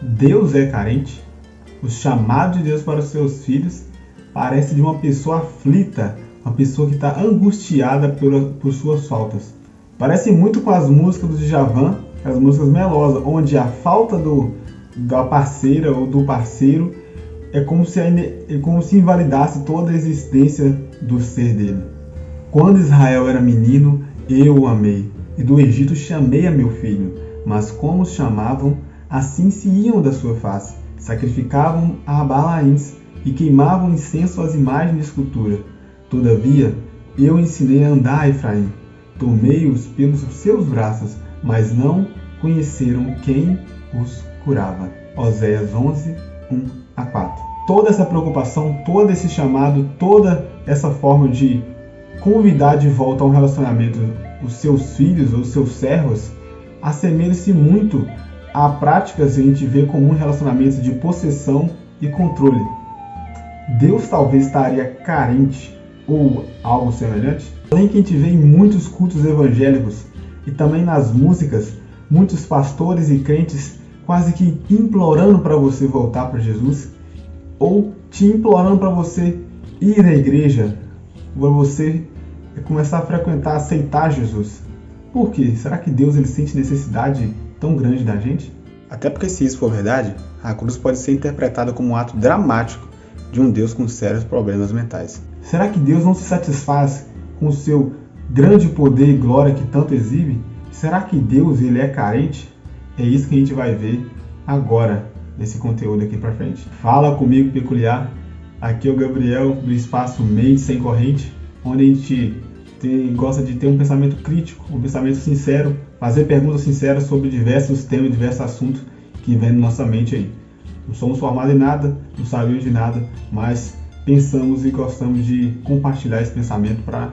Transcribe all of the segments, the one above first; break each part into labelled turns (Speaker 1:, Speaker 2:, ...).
Speaker 1: Deus é carente? O chamado de Deus para os seus filhos parece de uma pessoa aflita, uma pessoa que está angustiada por suas faltas. Parece muito com as músicas do Djavan, as músicas melosas, onde a falta da parceira ou do parceiro é como se invalidasse toda a existência do ser dele. Quando Israel era menino, eu o amei, e do Egito chamei a meu filho, mas como os chamavam, assim se iam da sua face, sacrificavam a Balaíns e queimavam incenso às imagens de escultura. Todavia, eu ensinei a andar a Efraim, tomei-os pelos seus braços, mas não conheceram quem os curava. Oséias 11, 1-4. Toda essa preocupação, todo esse chamado, toda essa forma de convidar de volta a um relacionamento os seus filhos ou seus servos, assemelha-se muito a práticas que a gente vê como um relacionamento de possessão e controle. Deus talvez estaria carente ou algo semelhante? Além que a gente vê em muitos cultos evangélicos e também nas músicas, muitos pastores e crentes quase que implorando para você voltar para Jesus, ou te implorando para você ir à igreja, para você começar a frequentar, aceitar Jesus. Por quê? Será que Deus ele sente necessidade tão grande da gente? Até porque, se isso for verdade, a cruz pode ser interpretada como um ato dramático de um Deus com sérios problemas mentais. Será que Deus não se satisfaz com o seu grande poder e glória que tanto exibe? Será que Deus ele é carente? É isso que a gente vai ver agora, nesse conteúdo aqui pra frente. Fala comigo, peculiar. Aqui é o Gabriel, do espaço Mente Sem Corrente, onde a gente gosta de ter um pensamento crítico, um pensamento sincero, fazer perguntas sinceras sobre diversos temas, diversos assuntos que vêm na nossa mente aí. Não somos formados em nada, não sabemos de nada, mas pensamos e gostamos de compartilhar esse pensamento para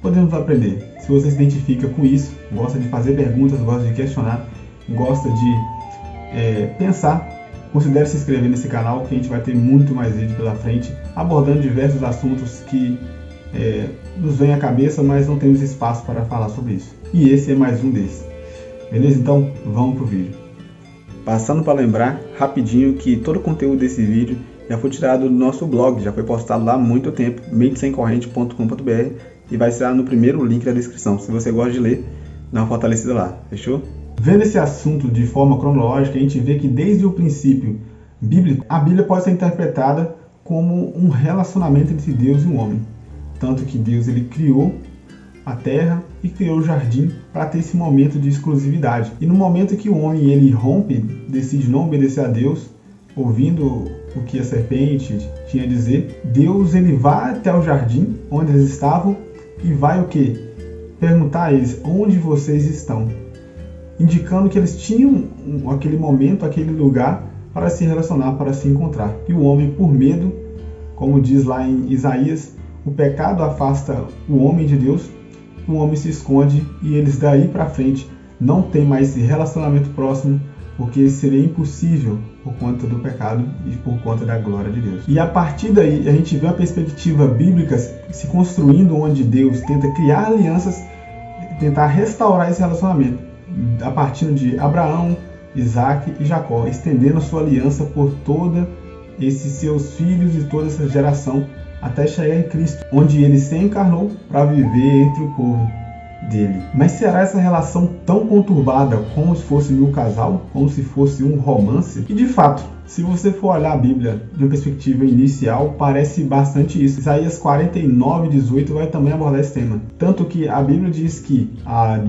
Speaker 1: podermos aprender. Se você se identifica com isso, gosta de fazer perguntas, gosta de questionar, gosta de pensar, considere se inscrever nesse canal que a gente vai ter muito mais vídeo pela frente, abordando diversos assuntos que nos vem à cabeça, mas não temos espaço para falar sobre isso. E esse é mais um desses. Beleza? Então, vamos pro vídeo. Passando para lembrar rapidinho que todo o conteúdo desse vídeo já foi tirado do nosso blog, já foi postado lá há muito tempo, mentesemcorrente.com.br, e vai ser lá no primeiro link da descrição. Se você gosta de ler, dá uma fortalecida lá, fechou? Vendo esse assunto de forma cronológica, a gente vê que desde o princípio bíblico, a Bíblia pode ser interpretada como um relacionamento entre Deus e o homem. Tanto que Deus ele criou a terra e criou o jardim para ter esse momento de exclusividade. E no momento que o homem ele rompe, decide não obedecer a Deus, ouvindo o que a serpente tinha a dizer, Deus ele vai até o jardim onde eles estavam e vai o quê? Perguntar a eles onde vocês estão, indicando que eles tinham aquele momento, aquele lugar para se relacionar, para se encontrar. E o homem, por medo, como diz lá em Isaías, o pecado afasta o homem de Deus, o homem se esconde e eles daí para frente não tem mais esse relacionamento próximo, porque seria impossível por conta do pecado e por conta da glória de Deus. E a partir daí a gente vê uma perspectiva bíblica se construindo, onde Deus tenta criar alianças, tentar restaurar esse relacionamento, a partir de Abraão, Isaac e Jacó, estendendo a sua aliança por todos esses seus filhos e toda essa geração, até chegar em Cristo, onde ele se encarnou para viver entre o povo dele. Mas será essa relação tão conturbada como se fosse um casal, como se fosse um romance? E de fato, se você for olhar a Bíblia de uma perspectiva inicial, parece bastante isso. Isaías 49:18 vai também abordar esse tema. Tanto que a Bíblia diz que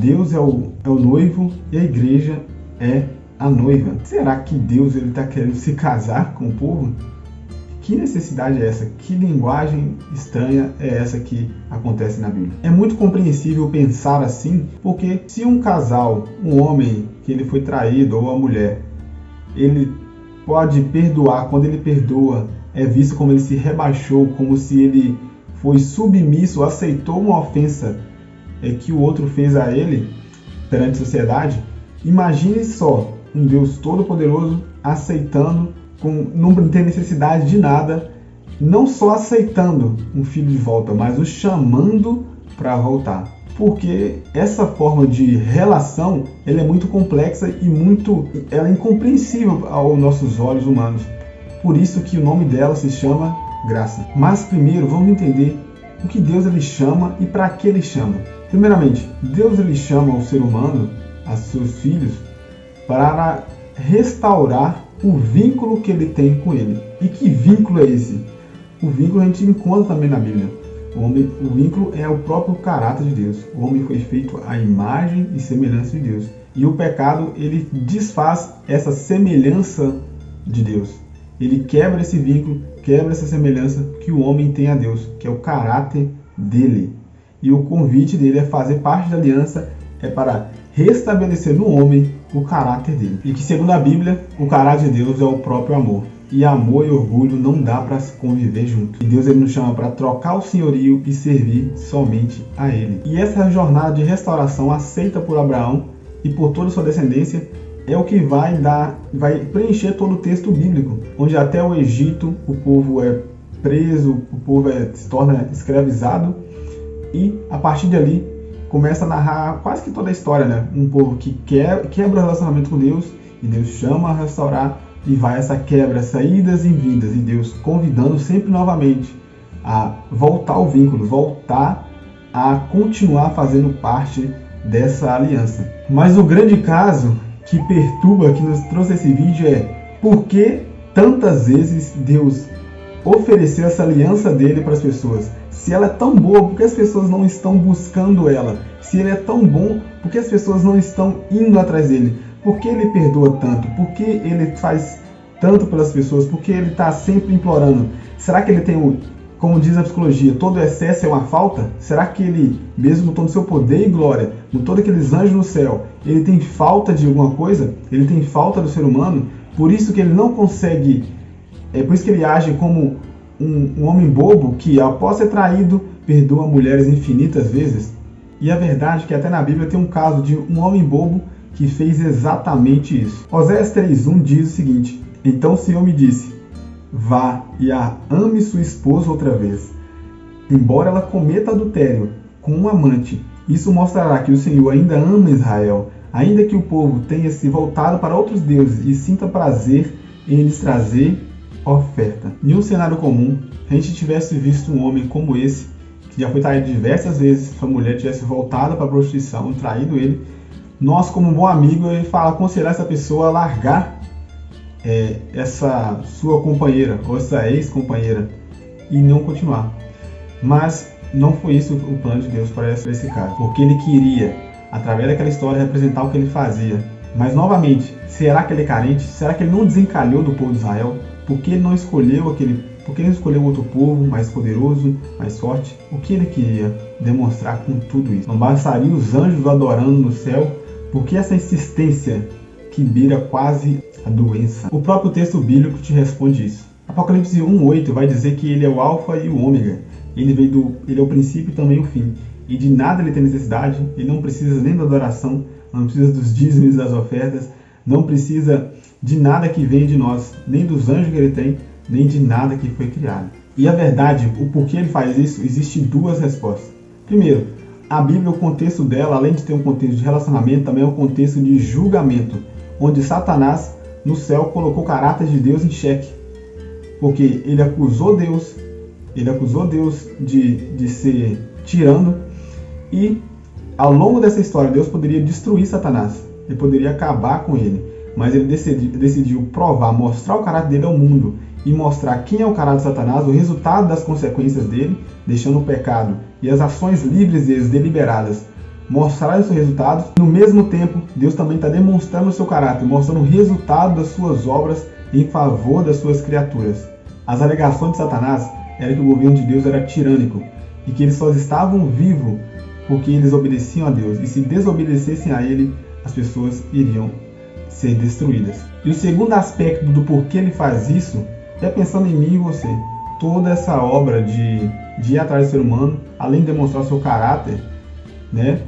Speaker 1: Deus é o noivo e a igreja é a noiva. Será que Deus está querendo se casar com o povo? Que necessidade é essa? Que linguagem estranha é essa que acontece na Bíblia? É muito compreensível pensar assim, porque se um casal, um homem que ele foi traído ou a mulher, ele pode perdoar, quando ele perdoa, é visto como ele se rebaixou, como se ele foi submisso, aceitou uma ofensa que o outro fez a ele perante a sociedade. Imagine só um Deus todo-poderoso aceitando, não ter necessidade de nada, não só aceitando um filho de volta, mas o chamando para voltar. porque essa forma de relação ela é muito complexa e ela é incompreensível aos nossos olhos humanos. Por isso que o nome dela se chama graça. Mas primeiro vamos entender o que Deus ele chama e para que ele chama. Primeiramente, Deus ele chama o ser humano, a seus filhos, para restaurar o vínculo que ele tem com ele. E que vínculo é esse? O vínculo a gente encontra também na Bíblia. O vínculo é o próprio caráter de Deus. O homem foi feito à imagem e semelhança de Deus. E o pecado, ele desfaz essa semelhança de Deus. Ele quebra esse vínculo, quebra essa semelhança que o homem tem a Deus, que é o caráter dele. E o convite dele é fazer parte da aliança, é para restabelecer no homem o caráter dele. E que, segundo a Bíblia, o caráter de Deus é o próprio amor. E amor e orgulho não dá para conviver junto. E Deus ele nos chama para trocar o senhorio e servir somente a Ele. E essa jornada de restauração aceita por Abraão e por toda a sua descendência é o que vai preencher todo o texto bíblico, onde até o Egito o povo é preso, o povo se torna escravizado e a partir de ali começa a narrar quase que toda a história, né? Um povo que quebra o relacionamento com Deus e Deus chama a restaurar. E vai essa quebra, saídas e vindas, e Deus convidando sempre novamente a voltar ao vínculo, voltar a continuar fazendo parte dessa aliança. Mas o grande caso que perturba, que nos trouxe esse vídeo é por que tantas vezes Deus ofereceu essa aliança dele para as pessoas? Se ela é tão boa, por que as pessoas não estão buscando ela? Se ele é tão bom, por que as pessoas não estão indo atrás dele? Por que ele perdoa tanto? Por que ele faz tanto pelas pessoas? Por que ele está sempre implorando? Será que ele tem, como diz a psicologia, todo excesso é uma falta? Será que ele, mesmo com todo o seu poder e glória, com todos aqueles anjos no céu, ele tem falta de alguma coisa? Ele tem falta do ser humano? Por isso que ele não consegue, por isso que ele age como um homem bobo que, após ser traído, perdoa mulheres infinitas vezes? E a verdade é que até na Bíblia tem um caso de um homem bobo que fez exatamente isso. Oséias 3:1 diz o seguinte: então o Senhor me disse, vá e ame sua esposa outra vez, embora ela cometa adultério com um amante. Isso mostrará que o Senhor ainda ama Israel, ainda que o povo tenha se voltado para outros deuses e sinta prazer em lhes trazer oferta. Em um cenário comum, se a gente tivesse visto um homem como esse, que já foi traído diversas vezes, sua mulher tivesse voltado para a prostituição e traído ele, nós, como um bom amigo, eu ia aconselhar essa pessoa a largar essa sua companheira ou essa ex-companheira e não continuar. Mas não foi isso o plano de Deus para esse caso, porque ele queria, através daquela história, representar o que ele fazia. Mas novamente, será que ele é carente? Será que ele não desencalhou do povo de Israel? Por que ele não escolheu por que ele escolheu outro povo mais poderoso, mais forte? O que ele queria demonstrar com tudo isso? Não bastaria os anjos adorando no céu? Por que essa insistência que beira quase a doença? O próprio texto bíblico te responde isso. Apocalipse 1:8 vai dizer que ele é o alfa e o ômega. Ele é o princípio e também o fim. E de nada ele tem necessidade, ele não precisa nem da adoração, não precisa dos dízimos e das ofertas, não precisa de nada que venha de nós, nem dos anjos que ele tem, nem de nada que foi criado. E a verdade, o porquê ele faz isso, existe duas respostas. Primeiro, a Bíblia, o contexto dela, além de ter um contexto de relacionamento, também é um contexto de julgamento, onde Satanás, no céu, colocou o caráter de Deus em xeque, porque ele acusou Deus de ser tirano, e ao longo dessa história, Deus poderia destruir Satanás, ele poderia acabar com ele, mas ele decidiu provar, mostrar o caráter dele ao mundo, e mostrar quem é o caráter de Satanás, o resultado das consequências dele, deixando o pecado e as ações livres deles, deliberadas, mostrar os seus resultados. No mesmo tempo, Deus também está demonstrando o seu caráter, mostrando o resultado das suas obras em favor das suas criaturas. As alegações de Satanás eram que o governo de Deus era tirânico e que eles só estavam vivos porque eles obedeciam a Deus, e se desobedecessem a ele, as pessoas iriam ser destruídas. E o segundo aspecto do porquê ele faz isso é pensando em mim e você. Toda essa obra de ir atrás do ser humano, além de demonstrar o seu caráter, né,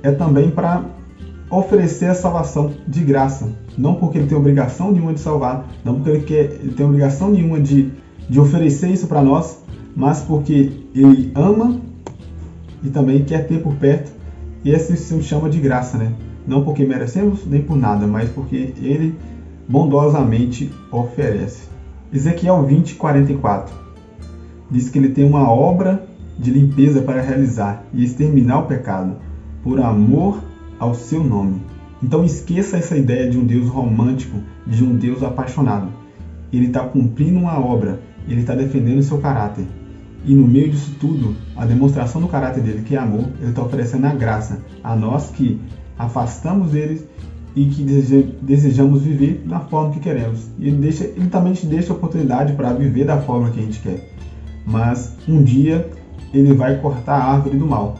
Speaker 1: é também para oferecer a salvação de graça. Não porque ele tem obrigação nenhuma de salvar, não porque ele tem obrigação nenhuma de oferecer isso para nós, mas porque ele ama e também quer ter por perto, e esse se chama de graça, né? Não porque merecemos, nem por nada, mas porque Ele bondosamente oferece. Ezequiel 20:44 diz que Ele tem uma obra de limpeza para realizar e exterminar o pecado, por amor ao seu nome. Então esqueça essa ideia de um Deus romântico, de um Deus apaixonado. Ele está cumprindo uma obra, Ele está defendendo o seu caráter. E no meio disso tudo, a demonstração do caráter dele, que é amor, Ele está oferecendo a graça a nós que afastamos dele e que desejamos viver da forma que queremos. E ele também te deixa a oportunidade para viver da forma que a gente quer. Mas um dia Ele vai cortar a árvore do mal.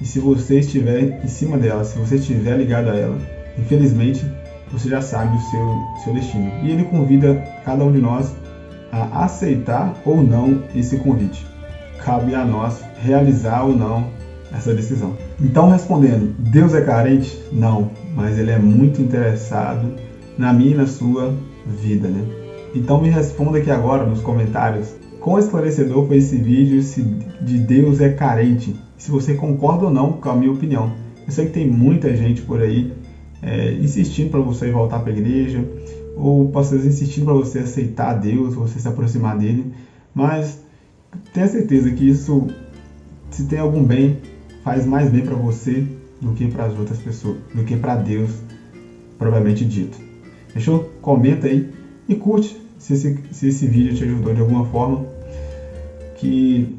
Speaker 1: E se você estiver em cima dela, se você estiver ligado a ela, infelizmente, você já sabe o seu destino. E Ele convida cada um de nós a aceitar ou não esse convite. Cabe a nós realizar ou não essa decisão. Então, respondendo, Deus é carente? Não, mas Ele é muito interessado na minha e na sua vida, né? Então me responda aqui agora nos comentários quão esclarecedor foi esse vídeo se de Deus é carente. Se você concorda ou não com a minha opinião. Eu sei que tem muita gente por aí insistindo para você voltar para a igreja, ou pastores insistindo para você aceitar Deus, você se aproximar dele, mas tenha certeza que isso, se tem algum bem, faz mais bem para você do que para as outras pessoas, do que para Deus, propriamente dito. Fechou? Comenta aí e curte se esse vídeo te ajudou de alguma forma, que